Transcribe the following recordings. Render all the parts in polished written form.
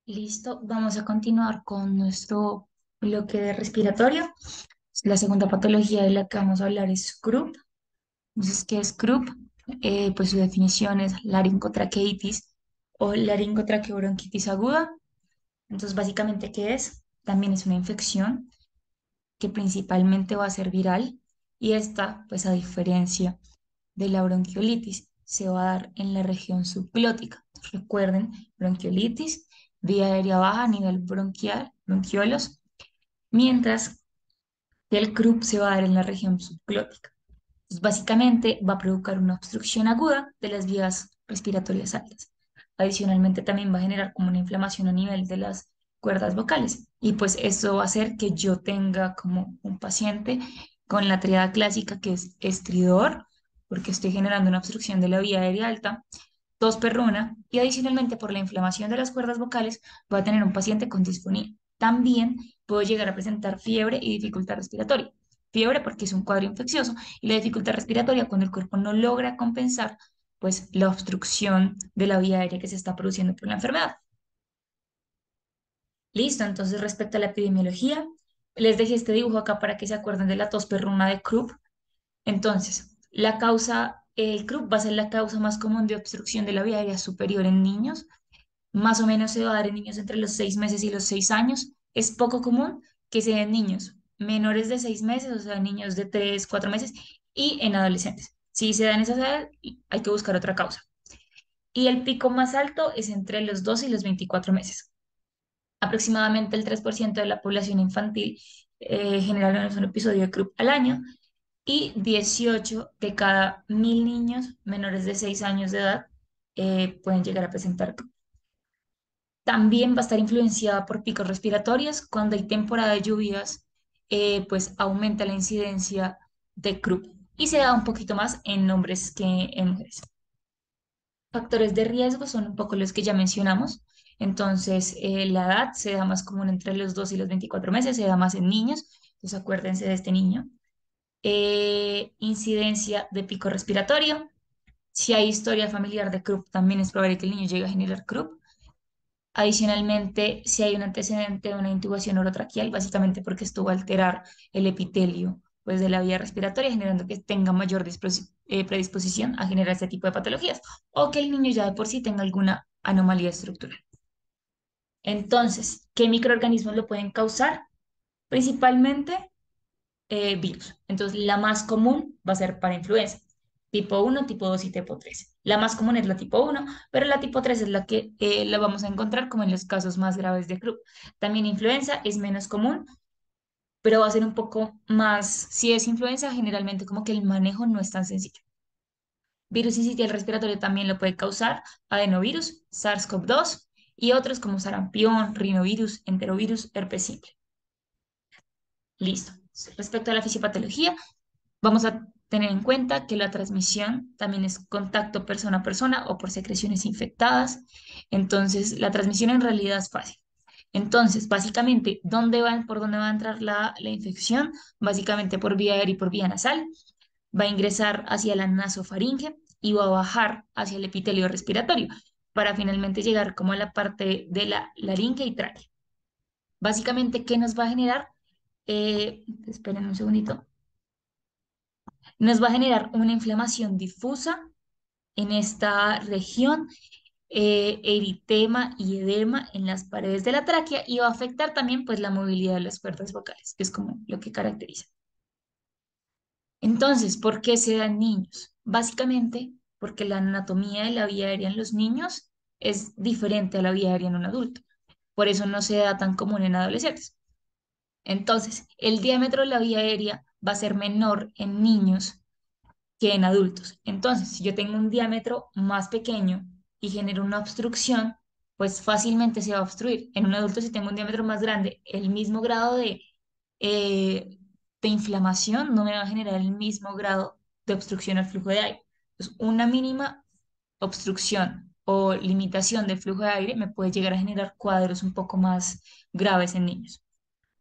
Listo, vamos a continuar con nuestro bloque respiratorio. La segunda patología de la que vamos a hablar es CRUP. Entonces, ¿qué es CRUP? Pues su definición es laringotraqueitis o laringotraqueobronquitis aguda. Entonces, básicamente, ¿qué es? También es una infección que principalmente va a ser viral y esta, pues a diferencia de la bronquiolitis, se va a dar en la región subglótica. Recuerden, bronquiolitis, vía aérea baja a nivel bronquial, bronquiolos, mientras que el CRUP se va a dar en la región subglótica. Entonces, básicamente va a provocar una obstrucción aguda de las vías respiratorias altas. Adicionalmente, también va a generar como una inflamación a nivel de las cuerdas vocales. Y pues eso va a hacer que yo tenga como un paciente con la triada clásica que es estridor, porque estoy generando una obstrucción de la vía aérea alta, tos perruna y adicionalmente por la inflamación de las cuerdas vocales voy a tener un paciente con disfonía. También puedo llegar a presentar fiebre y dificultad respiratoria. Fiebre porque es un cuadro infeccioso y la dificultad respiratoria cuando el cuerpo no logra compensar pues la obstrucción de la vía aérea que se está produciendo por la enfermedad. Listo, entonces respecto a la epidemiología, les dejé este dibujo acá para que se acuerden de la tos perruna de Krupp. Entonces, la causa, el CRUP va a ser la causa más común de obstrucción de la vía aérea superior en niños. Más o menos se va a dar en niños entre los 6 meses y los 6 años. Es poco común que se den niños menores de 6 meses, o sea, niños de 3, 4 meses, y en adolescentes. Si se da en esa edad, hay que buscar otra causa. Y el pico más alto es entre los 12 y los 24 meses. Aproximadamente el 3% de la población infantil genera al menos un episodio de CRUP al año y 18 de cada 1.000 niños menores de 6 años de edad pueden llegar a presentar CRUP. También va a estar influenciada por picos respiratorios. Cuando hay temporada de lluvias, pues aumenta la incidencia de CRUP y se da un poquito más en hombres que en mujeres. Factores de riesgo son un poco los que ya mencionamos. Entonces, la edad se da más común entre los 2 y los 24 meses, se da más en niños. Entonces, acuérdense de este niño. Incidencia de pico respiratorio. Si hay historia familiar de CRUP, también es probable que el niño llegue a generar CRUP. Adicionalmente, si hay un antecedente de una intubación orotraqueal, básicamente porque estuvo a alterar el epitelio pues, de la vía respiratoria, generando que tenga mayor predisposición a generar este tipo de patologías, o que el niño ya de por sí tenga alguna anomalía estructural. Entonces, ¿qué microorganismos lo pueden causar? Principalmente virus. Entonces, la más común va a ser para influenza, tipo 1, tipo 2 y tipo 3. La más común es la tipo 1, pero la tipo 3 es la que la vamos a encontrar como en los casos más graves de croup. También influenza es menos común, pero va a ser un poco más, si es influenza, generalmente como que el manejo no es tan sencillo. Virus incisional respiratorio también lo puede causar adenovirus, SARS-CoV-2 y otros como sarampión, rinovirus, enterovirus, herpes simple. Listo. Respecto a la fisiopatología, vamos a tener en cuenta que la transmisión también es contacto persona a persona o por secreciones infectadas. Entonces, la transmisión en realidad es fácil. Entonces, básicamente, ¿por dónde va a entrar la infección? Básicamente por vía aérea y por vía nasal. Va a ingresar hacia la nasofaringe y va a bajar hacia el epitelio respiratorio para finalmente llegar como a la parte de la laringe y tráquea. Básicamente, ¿qué nos va a generar? Esperen un segundito. Nos va a generar una inflamación difusa en esta región, eritema y edema en las paredes de la tráquea y va a afectar también pues la movilidad de las cuerdas vocales, que es como lo que caracteriza. Entonces, ¿por qué se da en niños? Básicamente porque la anatomía de la vía aérea en los niños es diferente a la vía aérea en un adulto. Por eso no se da tan común en adolescentes. Entonces, el diámetro de la vía aérea va a ser menor en niños que en adultos. Entonces, si yo tengo un diámetro más pequeño y genero una obstrucción, pues fácilmente se va a obstruir. En un adulto, si tengo un diámetro más grande, el mismo grado eh, de inflamación no me va a generar el mismo grado de obstrucción al flujo de aire. Entonces, una mínima obstrucción o limitación del flujo de aire me puede llegar a generar cuadros un poco más graves en niños.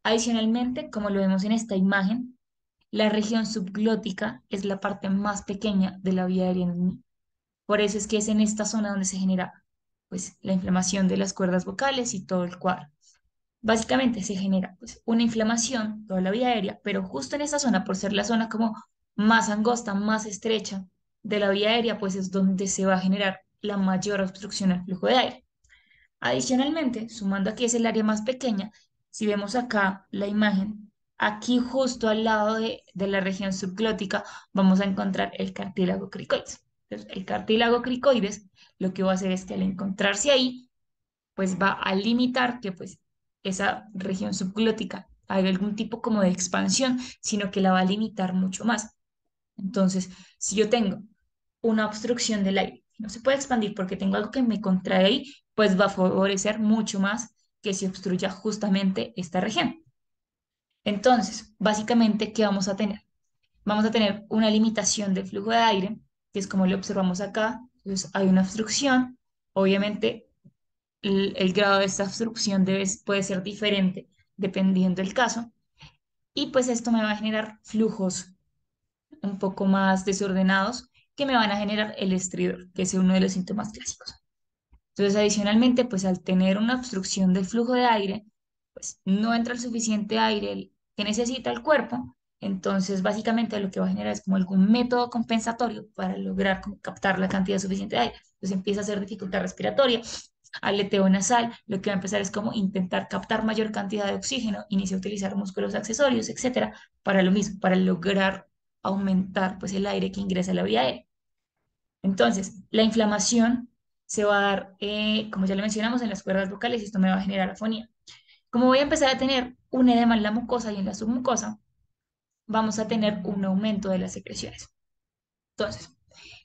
Adicionalmente, como lo vemos en esta imagen, la región subglótica es la parte más pequeña de la vía aérea en el niño. Por eso es que es en esta zona donde se genera. pues la inflamación de las cuerdas vocales y todo el cuadro. Básicamente se genera pues una inflamación, toda la vía aérea, pero justo en esa zona, por ser la zona como más angosta, más estrecha de la vía aérea, pues es donde se va a generar la mayor obstrucción al flujo de aire. Adicionalmente, sumando aquí es el área más pequeña, si vemos acá la imagen, aquí justo al lado de la región subglótica vamos a encontrar el cartílago cricoides. Entonces, el cartílago cricoides lo que va a hacer es que al encontrarse ahí, pues va a limitar que pues esa región subglótica haga algún tipo como de expansión, sino que la va a limitar mucho más. Entonces, si yo tengo una obstrucción del aire, no se puede expandir porque tengo algo que me contrae ahí, pues va a favorecer mucho más que si obstruya justamente esta región. Entonces, básicamente, ¿qué vamos a tener? Vamos a tener una limitación del flujo de aire, que es como lo observamos acá. Entonces, hay una obstrucción. Obviamente, el grado de esta obstrucción puede ser diferente dependiendo del caso. Y pues esto me va a generar flujos un poco más desordenados que me van a generar el estridor, que es uno de los síntomas clásicos. Entonces, adicionalmente, pues al tener una obstrucción del flujo de aire, pues no entra el suficiente aire que necesita el cuerpo. Entonces, básicamente lo que va a generar es como algún método compensatorio para lograr como captar la cantidad suficiente de aire. Entonces empieza a hacer dificultad respiratoria, aleteo nasal, lo que va a empezar es como intentar captar mayor cantidad de oxígeno, inicia a utilizar músculos accesorios, etcétera, para lo mismo, para lograr aumentar pues el aire que ingresa a la vía aérea. Entonces, la inflamación se va a dar, como ya lo mencionamos, en las cuerdas vocales y esto me va a generar afonía. Como voy a empezar a tener un edema en la mucosa y en la submucosa, vamos a tener un aumento de las secreciones. Entonces,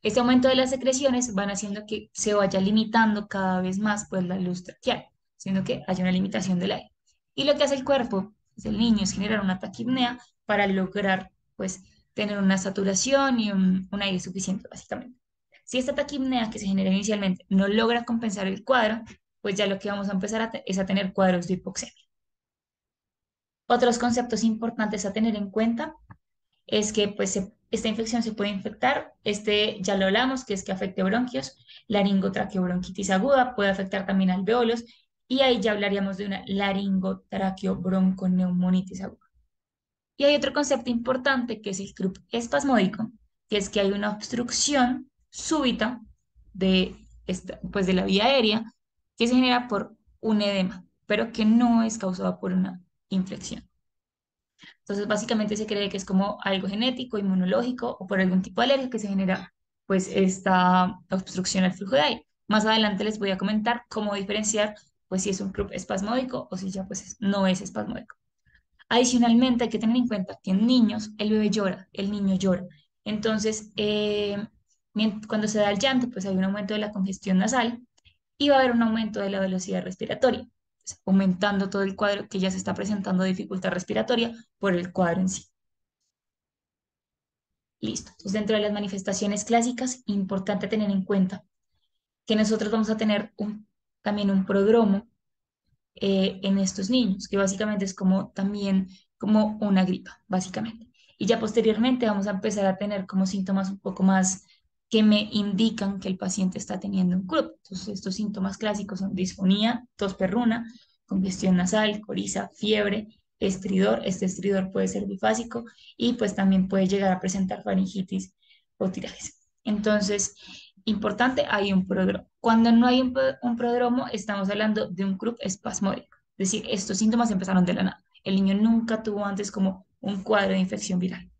este aumento de las secreciones van haciendo que se vaya limitando cada vez más pues, la luz traqueal, siendo que haya una limitación del aire. Y lo que hace el cuerpo, pues, el niño, es generar una taquipnea para lograr pues, tener una saturación y un aire suficiente, básicamente. Si esta taquipnea que se genera inicialmente no logra compensar el cuadro, pues ya lo que vamos a empezar es a tener cuadros de hipoxemia. Otros conceptos importantes a tener en cuenta es que pues esta infección se puede infectar, este ya lo hablamos, que es que afecte bronquios, laringotraqueobronquitis aguda, puede afectar también alveolos, y ahí ya hablaríamos de una laringotraqueobronconeumonitis aguda. Y hay otro concepto importante que es el croup espasmódico, que es que hay una obstrucción súbita de, pues de la vía aérea que se genera por un edema, pero que no es causada por una infección. Entonces, básicamente se cree que es como algo genético, inmunológico o por algún tipo de alergia que se genera, pues, esta obstrucción al flujo de aire. Más adelante les voy a comentar cómo diferenciar, pues, si es un croup espasmódico o si ya, pues, no es espasmódico. Adicionalmente, hay que tener en cuenta que en niños el bebé llora, el niño llora. Entonces, cuando se da el llanto, pues hay un aumento de la congestión nasal y va a haber un aumento de la velocidad respiratoria, pues, aumentando todo el cuadro que ya se está presentando dificultad respiratoria por el cuadro en sí. Listo. Entonces, dentro de las manifestaciones clásicas, importante tener en cuenta que nosotros vamos a tener también un prodromo en estos niños, que básicamente es como también como una gripa, básicamente. Y ya posteriormente vamos a empezar a tener como síntomas un poco más que me indican que el paciente está teniendo un CRUP. Entonces, estos síntomas clásicos son disfonía, tos perruna, congestión nasal, coriza, fiebre, estridor. Este estridor puede ser bifásico y pues también puede llegar a presentar faringitis o tirajes. Entonces, importante, hay un prodromo. Cuando no hay un prodromo, estamos hablando de un croup espasmódico. Es decir, estos síntomas empezaron de la nada. El niño nunca tuvo antes como un cuadro de infección viral.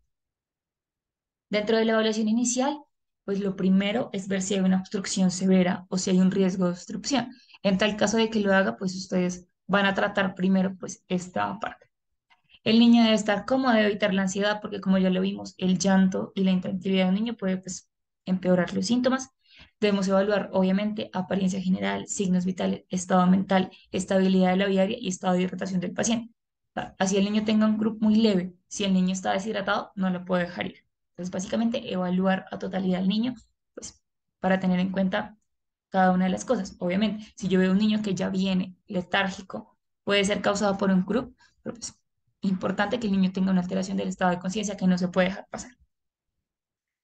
Dentro de la evaluación inicial, pues lo primero es ver si hay una obstrucción severa o si hay un riesgo de obstrucción. En tal caso de que lo haga, pues ustedes van a tratar primero pues esta parte. El niño debe estar cómodo, debe evitar la ansiedad, porque como ya lo vimos, el llanto y la intranquilidad de un niño puede pues, empeorar los síntomas. Debemos evaluar, obviamente, apariencia general, signos vitales, estado mental, estabilidad de la vía aérea y estado de hidratación del paciente. Así el niño tenga un grupo muy leve. Si el niño está deshidratado, no lo puede dejar ir. Entonces, básicamente, evaluar a totalidad al niño, pues, para tener en cuenta cada una de las cosas. Obviamente, si yo veo un niño que ya viene letárgico, puede ser causado por un CRUP, pero pues importante que el niño tenga una alteración del estado de conciencia que no se puede dejar pasar.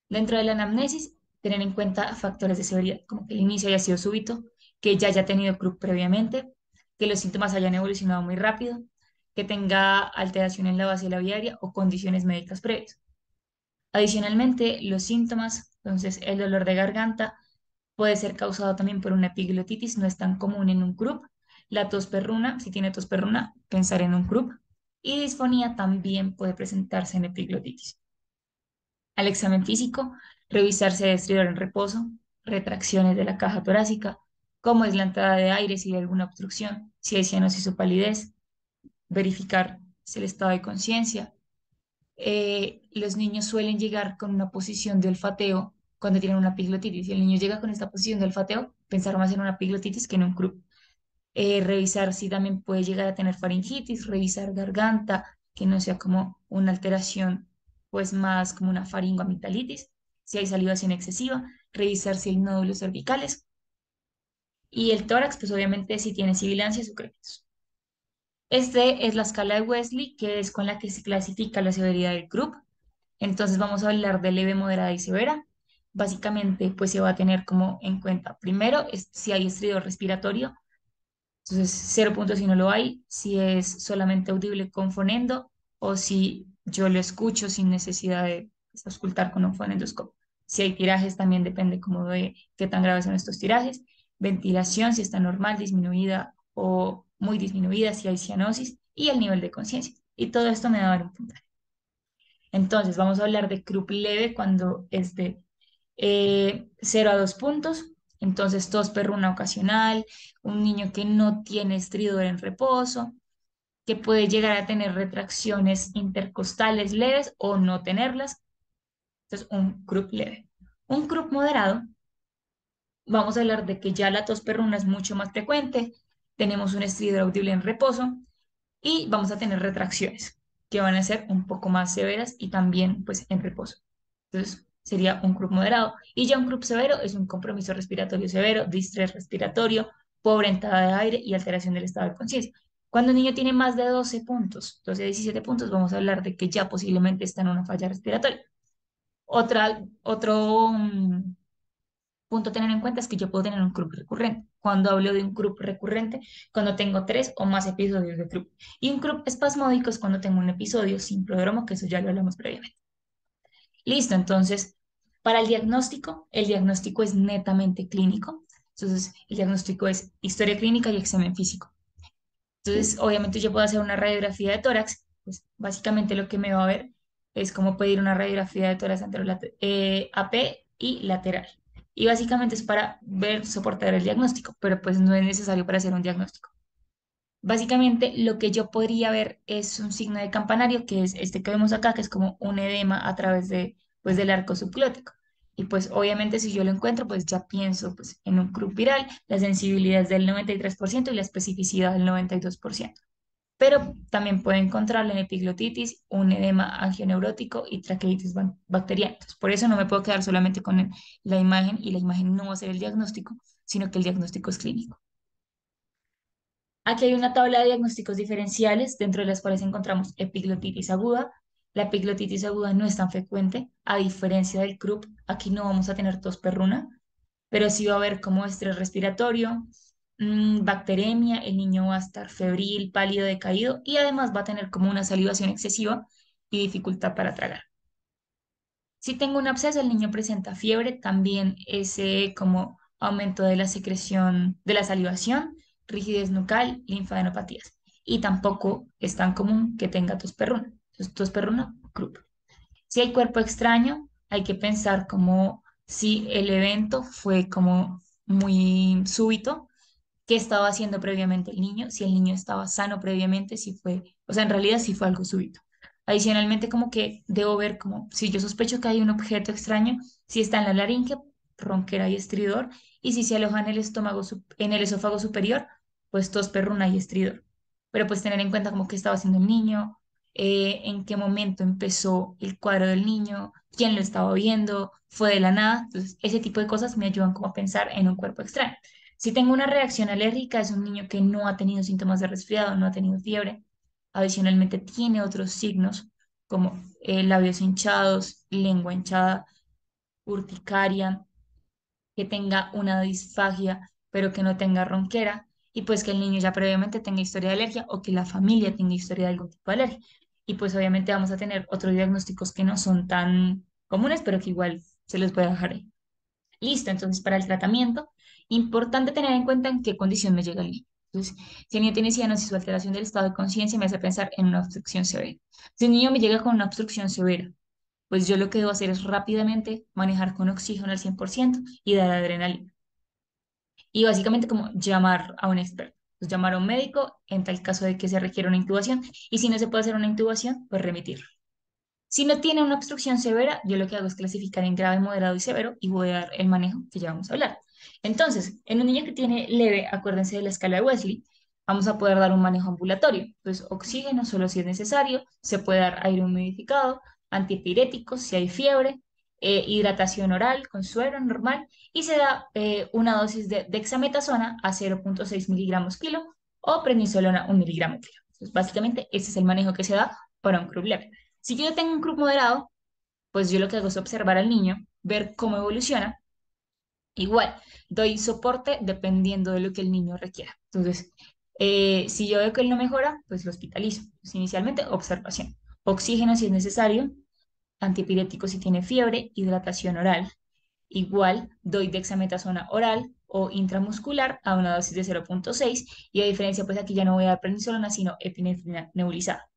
Dentro de la anamnesis, tener en cuenta factores de severidad, como que el inicio haya sido súbito, que ya haya tenido CRUP previamente, que los síntomas hayan evolucionado muy rápido, que tenga alteración en la base labiaria o condiciones médicas previas. Adicionalmente, los síntomas, entonces el dolor de garganta puede ser causado también por una epiglotitis, no es tan común en un CRUP. La tos perruna, si tiene tos perruna, pensar en un CRUP. Y disfonía también puede presentarse en epiglotitis. Al examen físico, revisarse de estridor en reposo, retracciones de la caja torácica, cómo es la entrada de aire, si hay alguna obstrucción, si hay cianosis o palidez, verificar si el estado de conciencia. Los niños suelen llegar con una posición de olfateo cuando tienen una epiglotitis. Si el niño llega con esta posición de olfateo, pensar más en una epiglotitis que en un croup. Revisar si también puede llegar a tener faringitis, revisar garganta, que no sea como una alteración, pues más como una faringoamigdalitis, si hay salivación excesiva, revisar si hay nódulos cervicales y el tórax, pues obviamente si tiene sibilancias o secretos. Este es la escala de Wesley, que es con la que se clasifica la severidad del croup. Entonces vamos a hablar de leve, moderada y severa. Básicamente, pues se va a tener como en cuenta, primero, si hay estridor respiratorio, entonces 0 puntos si no lo hay, si es solamente audible con fonendo o si yo lo escucho sin necesidad de auscultar con un fonendoscopio. Si hay tirajes también depende como de qué tan graves son estos tirajes. Ventilación, si está normal, disminuida o muy disminuida, si hay cianosis y el nivel de conciencia. Y todo esto me va a dar un puntaje. Entonces vamos a hablar de croup leve cuando es de 0 a 2 puntos. Entonces, tos perruna ocasional, un niño que no tiene estridor en reposo, que puede llegar a tener retracciones intercostales leves o no tenerlas. Entonces, un croup leve. Un croup moderado, vamos a hablar de que ya la tos perruna es mucho más frecuente, tenemos un estridor audible en reposo y vamos a tener retracciones que van a ser un poco más severas y también pues en reposo. Entonces sería un croup moderado y ya un croup severo es un compromiso respiratorio severo, distrés respiratorio, pobre entrada de aire y alteración del estado de conciencia. Cuando un niño tiene más de 12 puntos, 12 a 17 puntos, vamos a hablar de que ya posiblemente está en una falla respiratoria. Otro punto a tener en cuenta es que yo puedo tener un CRUP recurrente. Cuando hablo de un CRUP recurrente, cuando tengo 3 o más episodios de CRUP. Y un CRUP espasmódico es cuando tengo un episodio sin prodromo, que eso ya lo hablamos previamente. Listo, entonces, para el diagnóstico es netamente clínico. Entonces, el diagnóstico es historia clínica y examen físico. Entonces, obviamente yo puedo hacer una radiografía de tórax, pues básicamente lo que me va a ver es cómo pedir una radiografía de tórax AP y lateral. Y básicamente es para ver, soportar el diagnóstico, pero pues no es necesario para hacer un diagnóstico. Básicamente lo que yo podría ver es un signo de campanario, que es este que vemos acá, que es como un edema a través de, pues, del arco subglótico. Y pues obviamente si yo lo encuentro, pues ya pienso pues, en un CRUP viral, la sensibilidad es del 93% y la especificidad del 92%. Pero también puede encontrarle en epiglotitis, un edema angioneurótico y traqueitis bacteriana. Entonces, por eso no me puedo quedar solamente con la imagen y la imagen no va a ser el diagnóstico, sino que el diagnóstico es clínico. Aquí hay una tabla de diagnósticos diferenciales, dentro de las cuales encontramos epiglotitis aguda. La epiglotitis aguda no es tan frecuente, a diferencia del CRUP. Aquí no vamos a tener tos perruna, pero sí va a haber como estrés respiratorio, bacteremia, el niño va a estar febril, pálido, decaído y además va a tener como una salivación excesiva y dificultad para tragar. Si tengo un absceso, el niño presenta fiebre, también ese como aumento de la secreción de la salivación, rigidez nucal, linfadenopatías. Y tampoco es tan común que tenga tos perruna. Entonces, tos perruna, croup. Si hay cuerpo extraño, hay que pensar como si el evento fue como muy súbito, qué estaba haciendo previamente el niño, si el niño estaba sano previamente, si fue, o sea, en realidad sí fue algo súbito. Adicionalmente, como que debo ver como si yo sospecho que hay un objeto extraño, si está en la laringe, ronquera y estridor, y si se aloja en el estómago, en el esófago superior, pues tos, perruna y estridor. Pero pues tener en cuenta como qué estaba haciendo el niño, en qué momento empezó el cuadro del niño, quién lo estaba viendo, fue de la nada. Entonces, ese tipo de cosas me ayudan como a pensar en un cuerpo extraño. Si tengo una reacción alérgica, es un niño que no ha tenido síntomas de resfriado, no ha tenido fiebre. Adicionalmente, tiene otros signos como labios hinchados, lengua hinchada, urticaria, que tenga una disfagia. pero que no tenga ronquera, y pues que el niño ya previamente tenga historia de alergia o que la familia tenga historia de algún tipo de alergia. Y pues obviamente vamos a tener otros diagnósticos que no son tan comunes, pero que igual se les puede dejar ahí. Listo, entonces para el tratamiento, importante tener en cuenta en qué condición me llega el niño. Entonces, si el niño tiene cianosis o alteración del estado de conciencia, me hace pensar en una obstrucción severa. Si el niño me llega con una obstrucción severa, pues yo lo que debo hacer es rápidamente manejar con oxígeno al 100% y dar adrenalina. Y básicamente como llamar a un experto, pues llamar a un médico en tal caso de que se requiera una intubación y si no se puede hacer una intubación, pues remitirlo. Si no tiene una obstrucción severa, yo lo que hago es clasificar en grave, moderado y severo y voy a dar el manejo que ya vamos a hablar. Entonces, en un niño que tiene leve, acuérdense de la escala de Wesley, vamos a poder dar un manejo ambulatorio. Pues oxígeno solo si es necesario, se puede dar aire humidificado, antipiréticos si hay fiebre, hidratación oral con suero normal y se da una dosis de dexametasona a 0,6 miligramos kilo o prednisolona 1 miligramo kilo. Entonces, básicamente, ese es el manejo que se da para un croup leve. Si yo tengo un club moderado, pues yo lo que hago es observar al niño, ver cómo evoluciona. Igual, doy soporte dependiendo de lo que el niño requiera. Entonces, si yo veo que él no mejora, pues lo hospitalizo. Pues, inicialmente, observación. Oxígeno si es necesario, antipirético si tiene fiebre, hidratación oral. Igual, doy dexametasona oral o intramuscular a una dosis de 0,6 y a diferencia, pues aquí ya no voy a dar prednisolona, sino epinefrina nebulizada.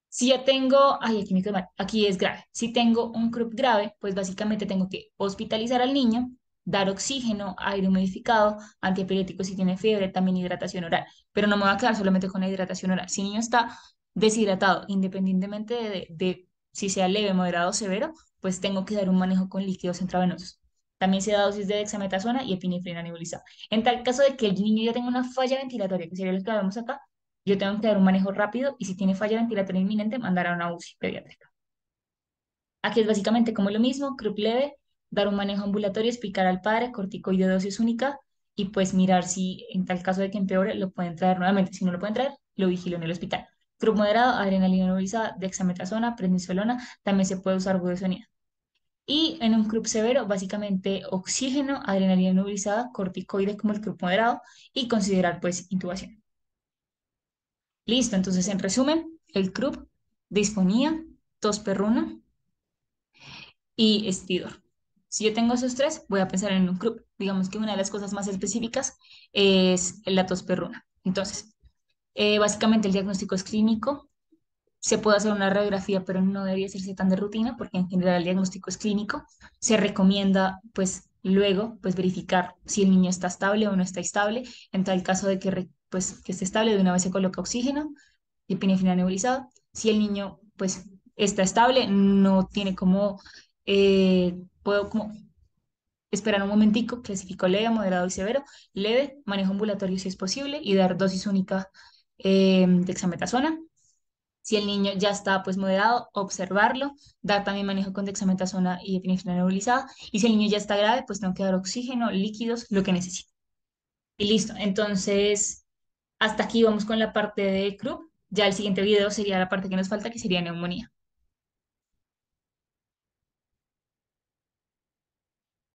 Si ya tengo, ay, aquí me quedó mal, aquí es grave. Si tengo un croup grave, pues básicamente tengo que hospitalizar al niño, dar oxígeno, aire humidificado, antiepiléptico si tiene fiebre, también hidratación oral. Pero no me voy a quedar solamente con la hidratación oral. Si el niño está deshidratado, independientemente de si sea leve, moderado o severo, pues tengo que dar un manejo con líquidos intravenosos. También se da dosis de dexametasona y epinefrina nebulizada. En tal caso de que el niño ya tenga una falla ventilatoria, que sería lo que vemos acá, yo tengo que dar un manejo rápido y si tiene falla ventilatoria inminente, mandar a una UCI pediátrica. Aquí es básicamente como lo mismo, croup leve, dar un manejo ambulatorio, explicar al padre, corticoide dosis única y pues mirar si en tal caso de que empeore lo pueden traer nuevamente. Si no lo pueden traer, lo vigilo en el hospital. Croup moderado, adrenalina nebulizada, dexametasona, prednisolona, también se puede usar budesonida. Y en un croup severo, básicamente oxígeno, adrenalina nebulizada, corticoide como el croup moderado y considerar pues intubación. Listo, entonces en resumen, el CRUP, disfonía, tos perruna y estidor. Si yo tengo esos tres, voy a pensar en un CRUP. Digamos que una de las cosas más específicas es la tos perruna. Entonces, básicamente el diagnóstico es clínico. Se puede hacer una radiografía, pero no debería hacerse tan de rutina porque en general el diagnóstico es clínico. Se recomienda, pues, luego, pues, verificar si el niño está estable o no está estable. En tal caso de que, pues, que esté estable, de una vez se coloca oxígeno y epinefrina nebulizada. Si el niño, pues, está estable, no tiene como, puedo como esperar un momentico, clasifico leve, moderado y severo. Leve, manejo ambulatorio si es posible y dar dosis única de dexametasona. Si el niño ya está pues moderado, observarlo, dar también manejo con dexametasona y epinefrina nebulizada. Y si el niño ya está grave, pues tengo que dar oxígeno, líquidos, lo que necesite. Y listo. Entonces, hasta aquí vamos con la parte de CRUP. Ya el siguiente video sería la parte que nos falta, que sería neumonía.